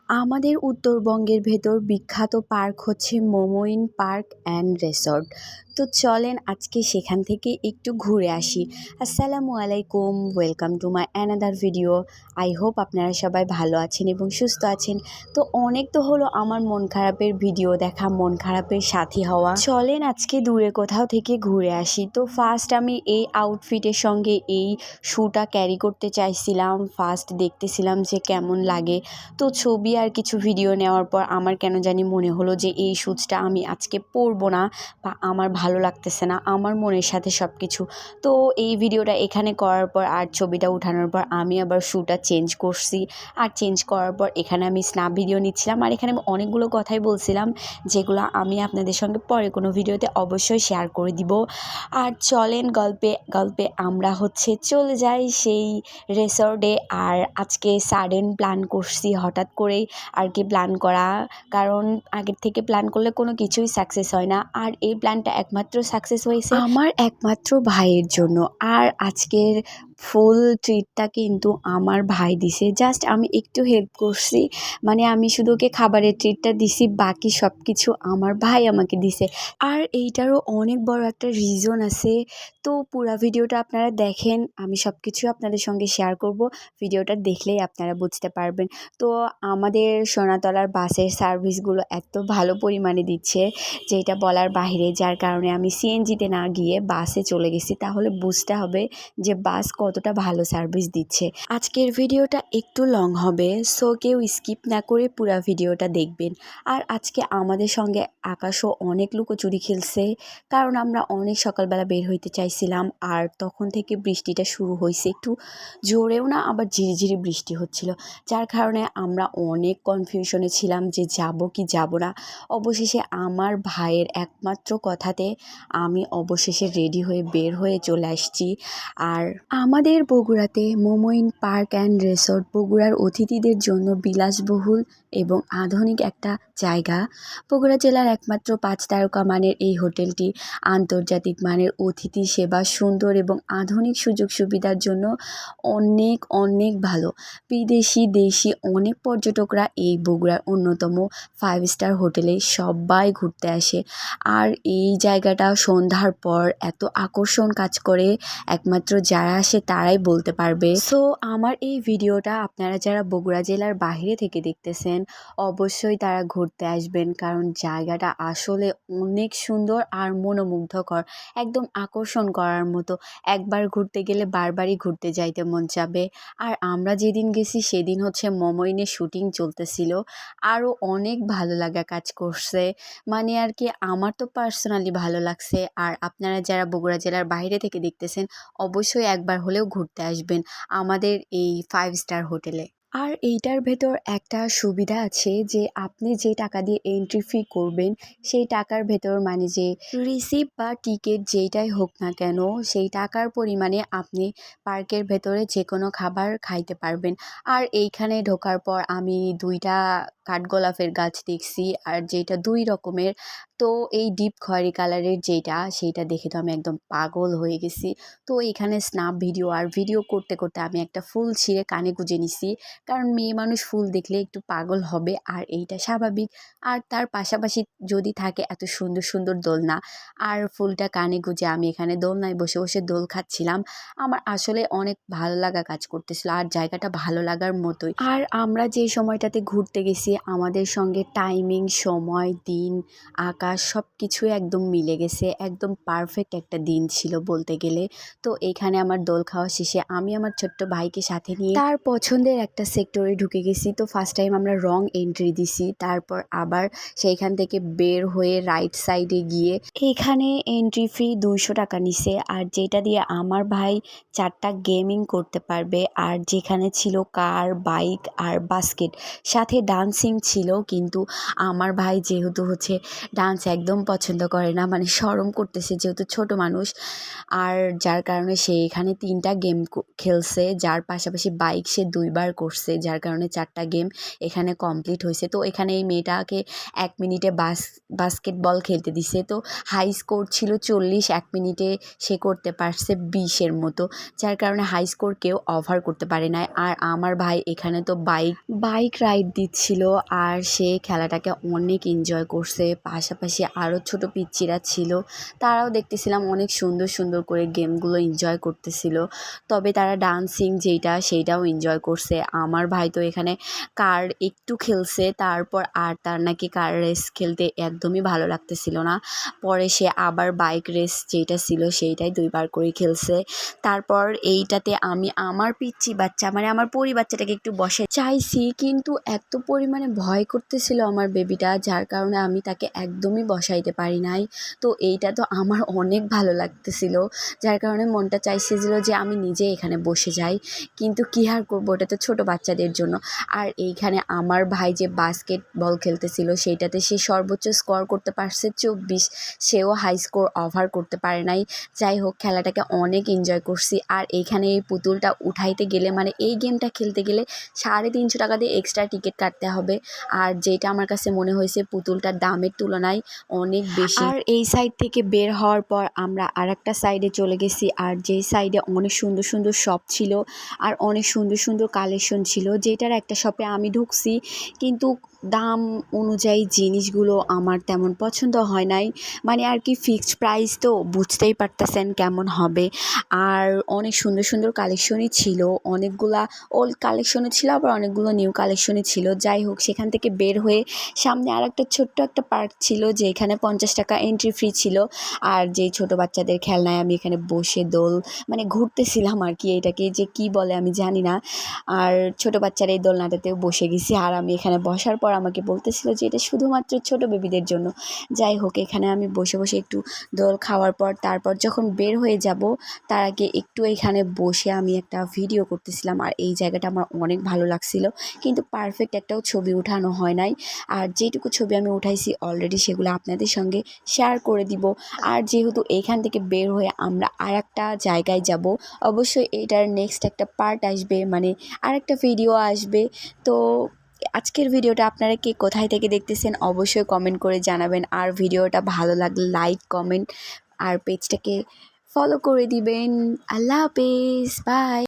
আমাদের উত্তরবঙ্গের ভেতর বিখ্যাত পার্ক হচ্ছে মোমোইন পার্ক অ্যান্ড রিসর্ট। তো চলেন আজকে সেখান থেকে একটু ঘুরে আসি। আসসালামু আলাইকুম, welcome to my another video. I hope আপনারা সবাই ভালো আছেন এবং সুস্থ আছেন। তো অনেক তো হলো আমার মন খারাপের ভিডিও দেখা, মন খারাপের সাথী হওয়া। চলেন আজকে দূরে কোথাও থেকে ঘুরে আসি। তো ফার্স্ট আমি এই আউটফিটের সঙ্গে এই শ্যুটা ক্যারি করতে চাইছিলাম। ফার্স্ট দেখতেছিলাম যে কেমন লাগে। তো ছবি আর কিছু ভিডিও নেওয়ার পর আমার কেন জানি মনে হলো যে এই শ্যুজটা আমি আজকে পরবো না, বা আমার ভালো লাগতেছে না, আমার মনের সাথে সব কিছু। তো এই ভিডিওটা এখানে করার পর আর ছবিটা উঠানোর পর আমি আবার শ্যুটা চেঞ্জ করছি। আর চেঞ্জ করার পর এখানে আমি স্ন্যাপ ভিডিও নিচ্ছিলাম, আর এখানে আমি অনেকগুলো কথাই বলছিলাম যেগুলো আমি আপনাদের সঙ্গে পরে কোনো ভিডিওতে অবশ্যই শেয়ার করে দিব। আর চলেন গল্পে গল্পে আমরা চলে যাই সেই রিসর্টে। আর আজকে সাডেন প্ল্যান করছি, হঠাৎ করেই আর কি প্ল্যান করা, কারণ আগের থেকে প্ল্যান করলে কোনো কিছুই সাকসেস হয় না। আর এই প্ল্যানটা একমাত্র সাকসেস হয়েছে আমার একমাত্র ভাইয়ের জন্য। আর আজকের ফুল ট্রিটটা কিন্তু আমার ভাই দিছে, জাস্ট আমি একটু হেল্প করছি, মানে আমি শুধু ওকে খাবারের ট্রিটটা দিছি, বাকি সব কিছু আমার ভাই আমাকে দিছে। আর এইটারও অনেক বড় একটা রিজন আছে। তো পুরো ভিডিওটা আপনারা দেখেন, আমি সব কিছু আপনাদের সঙ্গে শেয়ার করব। ভিডিওটা দেখলেই আপনারা বুঝতে পারবেন। তো আমাদের সোনাতলার বাসের সার্ভিসগুলো এত ভালো পরিমাণে দিচ্ছে যেটা বলার বাইরে, যার কারণে আমি সিএনজিতে না গিয়ে বাসে চলে গেছি। তাহলে বুঝতে হবে যে বাস কতটা ভালো সার্ভিস দিচ্ছে। আজকের ভিডিওটা একটু লং হবে, সো কেউ স্কিপ না করে পুরো ভিডিওটা দেখবেন। আর আজকে আমাদের সঙ্গে আকাশও অনেক লুকোচুরি খেলছে, কারণ আমরা অনেক সকালবেলা বের হইতে চাইছিলাম। আর তখন থেকে বৃষ্টিটা শুরু হয়েছে, একটু জোরেও না, আবার ঝিরিঝিরি বৃষ্টি হচ্ছিল, যার কারণে আমরা অনেক কনফিউশনে ছিলাম যে যাব কি যাব না। অবশেষে আমার ভাইয়ের একমাত্র কথাতে আমি অবশেষে রেডি হয়ে বের হয়ে চলে আসছি। আর আমাদের বগুড়াতে মোমোইন পার্ক অ্যান্ড রিসর্ট বগুড়ার অতিথিদের জন্য বিলাসবহুল এবং আধুনিক একটা জায়গা। বগুড়া জেলার একমাত্র 5 তারকা মানের এই হোটেলটি আন্তর্জাতিক মানের অতিথি সেবা, সুন্দর এবং আধুনিক সুযোগ সুবিধার জন্য অনেক অনেক ভালো। বিদেশি দেশি অনেক পর্যটকরা এই বগুড়ার অন্যতম 5 স্টার হোটেলে সবাই ঘুরতে আসে। আর এই জায়গাটা সন্ধ্যার পর এত আকর্ষণ কাজ করে, একমাত্র যারা আসে তারাই বলতে পারবে। সো আমার এই ভিডিওটা আপনারা যারা বগুড়া জেলার বাইরে থেকে দেখতেছেন, অবশ্যই তারা ঘুরতে আসবেন, কারণ জায়গাটা আসলে অনেক সুন্দর আর মনোমুগ্ধকর, একদম আকর্ষণ করার মতো। একবার ঘুরতে গেলে বারবারই ঘুরতে যাইতে মন চাবে। আর আমরা যেদিন গেছি সেদিন মোমোইনের শুটিং চলতেছিল, আরও অনেক ভালো লাগা কাজ করছে, মানে আর কি আমার তো পার্সোনালি ভালো লাগছে। আর আপনারা যারা বগুড়া জেলার বাইরে থেকে দেখতেছেন, অবশ্যই একবার হলেও ঘুরতে আসবেন আমাদের এই 5 স্টার হোটেলে। আর এইটার ভেতর একটা সুবিধা আছে যে আপনি যে টাকা দিয়ে এন্ট্রি ফি করবেন, সেই টাকার ভেতর মানে যে রিসিপ্ট বা টিকিট যেইটাই হোক না কেন, সেই টাকার পরিমাণে আপনি পার্কের ভেতরে যে কোনো খাবার খাইতে পারবেন। আর এইখানে ঢোকার পর আমি 2টা কাঠগোলাপের গাছ দেখছি, আর যেটা 2 রকমের। তো এই ডিপ খয়েরি কালারের যেটা, সেইটা দেখে তো আমি একদম পাগল হয়ে গেছি। তো এখানে স্ন্যাপ ভিডিও আর ভিডিও করতে করতে আমি একটা ফুল ছিঁড়ে কানে গুঁজে নিছি, কারণ মেয়ে মানুষ ফুল দেখলে একটু পাগল হবে, আর এইটা স্বাভাবিক। আর তার পাশাপাশি যদি থাকে এত সুন্দর সুন্দর দোলনা, আর ফুলটা কানে গুঁজে আমি এখানে দোলনায় বসে বসে দোল খাচ্ছিলাম। আমার আসলে অনেক ভালো লাগা কাজ করতেছিল, আর জায়গাটা ভালো লাগার মতোই। আর আমরা যে সময়টাতে ঘুরতে গেছি, আমাদের সঙ্গে টাইমিং, সময়, দিন, আকাশ সব কিছুই একদম মিলে গেছে, একদম পারফেক্ট একটা দিন ছিল বলতে গেলে। তো এইখানে আমার দোল খাওয়া শেষে আমি আমার ছোট্ট ভাইকে সাথে নিয়ে তার পছন্দের একটা সেক্টরে ঢুকে গেছি। তো ফার্স্ট টাইম আমরা রং এন্ট্রি দিছি, তারপর আবার সেইখান থেকে বের হয়ে রাইট সাইডে গিয়ে এইখানে এন্ট্রি ফি 200 টাকা নিছে, আর যেটা দিয়ে আমার ভাই 4টা গেমিং করতে পারবে। আর যেখানে ছিল কার, বাইক আর বাস্কেট, সাথে ডান্সিং ছিল, কিন্তু আমার ভাই যেহেতু ডান্স ডান্স একদম পছন্দ করে না, মানে শরম করতেছে যেহেতু ছোট মানুষ। আর যার কারণে সে এখানে 3টা গেম খেলছে, যার পাশাপাশি বাইক সে 2বার করছে, যার কারণে 4টা গেম এখানে কমপ্লিট হয়েছে। তো এখানে এই মেয়েটাকে 1 মিনিটে বাস্কেটবল খেলতে দিছে। তো হাই স্কোর ছিল 40, 1 মিনিটে সে করতে পারছে 20-এর মতো, যার কারণে হাই স্কোর কেউ ওভার করতে পারে নাই। আর আমার ভাই এখানে তো বাইক রাইড দিচ্ছিল, আর সে খেলাটাকে অনেক এনজয় করছে। পাশাপাশি আরও ছোট পিচ্চিরা ছিল, তারাও দেখতেছিলাম অনেক সুন্দর সুন্দর করে গেমগুলো এনজয় করতেছিল। তবে তারা ডান্সিং সেইটাও এনজয় করছে। আমার ভাই তো এখানে কার একটু খেলছে, তারপর আর তার নাকি কার রেস খেলতে একদমই ভালো লাগতেছিল না। পরে সে আবার বাইক রেস যেটা ছিল সেইটাই 2বার করে খেলছে। তারপর এইটাতে আমি আমার পিচ্চি বাচ্চা মানে আমার পরি বাচ্চাটাকে একটু বসাতে চাইছি, কিন্তু এত পরিমাণে ভয় করতেছিল আমার বেবিটা, যার কারণে আমি তাকে একদমই বসাইতে পারি নাই। তো এইটা তো আমার অনেক ভালো লাগতেছিল, যার কারণে মনটা চাইছিল যে আমি নিজে এখানে বসে যাই, কিন্তু কী আর করবো, ওটা তো ছোটো বাচ্চাদের জন্য। আর এইখানে আমার ভাই যে বাস্কেটবল খেলতেছিল সেইটাতে সে সর্বোচ্চ স্কোর করতে পারছে 24, সেও হাই স্কোর ওভার করতে পারে নাই। যাই হোক, খেলাটাকে অনেক এনজয় করছি। আর এইখানে এই পুতুলটা উঠাইতে গেলে মানে এই গেমটা খেলতে গেলে 350 টাকা দিয়ে এক্সট্রা টিকিট কাটতে হবে। আর যেটা আমার কাছে মনে হয়েছে পুতুলটার দামের তুলনায় অনেক বেশি। আর এই সাইড থেকে বের হওয়ার পর আমরা আরেকটা সাইডে চলে গেছি, আর যেই সাইডে অনেক সুন্দর সুন্দর শপ ছিল আর অনেক সুন্দর সুন্দর কালেকশন ছিল, যেটার একটা শপে আমি ঢুকছি, কিন্তু দাম অনুযায়ী জিনিসগুলো আমার তেমন পছন্দ হয় নাই। মানে আর কি ফিক্সড প্রাইস তো বুঝতেই পারতেছেন কেমন হবে। আর অনেক সুন্দর সুন্দর কালেকশনই ছিল, অনেকগুলা ওল্ড কালেকশনও ছিল, আবার অনেকগুলো নিউ কালেকশনই ছিল। যাই হোক, সেখান থেকে বের হয়ে সামনে আর একটা ছোট্ট একটা পার্ক ছিল, যেখানে 50 টাকা এন্ট্রি ফ্রি ছিল। আর যেই ছোট বাচ্চাদের খেলনায় আমি এখানে বসে মানে ঘুরতেছিলাম আর কি, এটাকে যে কি বলে আমি জানি না। আর ছোট বাচ্চারা এই দোলনাটাতেও বসে গেছি, আর আমি এখানে বসার পর আমাকে বলতেছিল যে এটা শুধুমাত্র ছোট বেবিদের জন্য। যাই হোক, এখানে আমি বসে বসে একটু দোল খাওয়ার পর তারপর যখন বের হয়ে যাব, তার আগে একটু এখানে বসে আমি একটা ভিডিও করতেছিলাম। আর এই জায়গাটা আমার অনেক ভালো লাগছিল, কিন্তু পারফেক্ট একটাও ছবি উঠানো হয় নাই। আর যেটুকু ছবি আমি উঠাইছি অলরেডি সেগুলো আপনাদের সঙ্গে শেয়ার করে দিব। আর যেহেতু এইখান থেকে বের হয়ে আমরা আর একটা জায়গায় যাব, অবশ্যই এটার নেক্সট একটা পার্ট আসবে, মানে আরেকটা ভিডিও আসবে। তো আজকের ভিডিওটা আপনারা কে কোথায় থেকে দেখতেছেন অবশ্যই কমেন্ট করে জানাবেন। আর ভিডিওটা ভালো লাগলে লাইক, কমেন্ট আর পেজটাকে ফলো করে দিবেন। আল্লাহ হাফেজ, বাই।